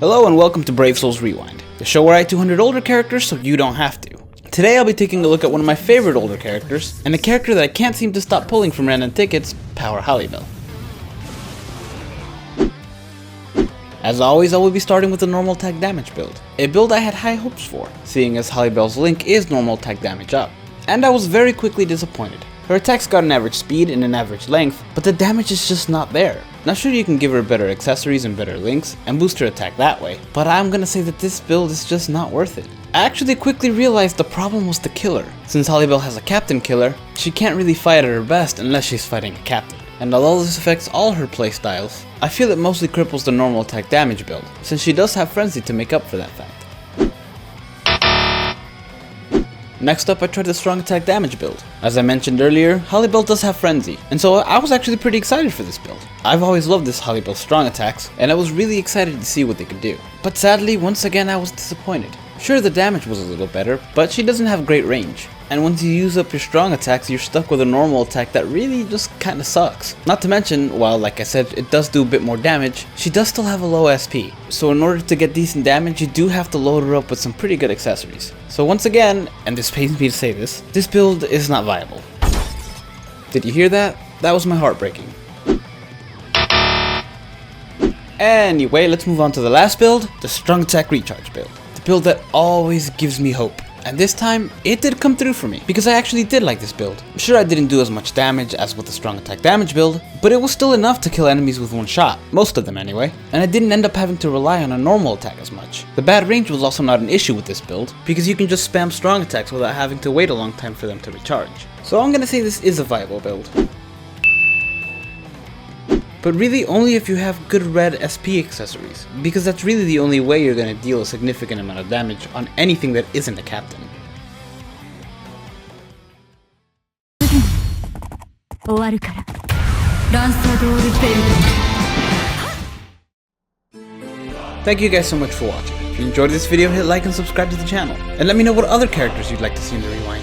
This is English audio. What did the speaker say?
Hello and welcome to Brave Souls Rewind, the show where I 200 older characters so you don't have to. Today I'll be taking a look at one of my favorite older characters, and a character that I can't seem to stop pulling from random tickets, Power Halibel. As always, I will be starting with the normal attack damage build, a build I had high hopes for, seeing as Halibel's link is normal attack damage up. And I was very quickly disappointed. Her attacks got an average speed and an average length, but the damage is just not there. Now sure, you can give her better accessories and better links, and boost her attack that way, but I'm gonna say that this build is just not worth it. I actually quickly realized the problem was the killer. Since Halibel has a captain killer, she can't really fight at her best unless she's fighting a captain. And although this affects all her playstyles, I feel it mostly cripples the normal attack damage build, since she does have Frenzy to make up for that fact. Next up, I tried the strong attack damage build. As I mentioned earlier, Halibel does have Frenzy, and so I was actually pretty excited for this build. I've always loved this Halibel strong attacks, and I was really excited to see what they could do. But sadly, once again I was disappointed. Sure, the damage was a little better, but she doesn't have great range. And once you use up your strong attacks, you're stuck with a normal attack that really just kinda sucks. Not to mention, while like I said, it does do a bit more damage, she does still have a low SP. So in order to get decent damage, you do have to load her up with some pretty good accessories. So once again, and this pains me to say this build is not viable. Did you hear that? That was my heart breaking. Anyway, let's move on to the last build, the strong attack recharge build. The build that always gives me hope. And this time, it did come through for me, because I actually did like this build. Sure, I didn't do as much damage as with the strong attack damage build, but it was still enough to kill enemies with one shot, most of them anyway, and I didn't end up having to rely on a normal attack as much. The bad range was also not an issue with this build, because you can just spam strong attacks without having to wait a long time for them to recharge. So I'm gonna say this is a viable build. But really only if you have good red SP accessories, because that's really the only way you're gonna deal a significant amount of damage on anything that isn't a captain. Thank you guys so much for watching. If you enjoyed this video, hit like and subscribe to the channel, and let me know what other characters you'd like to see in the rewind.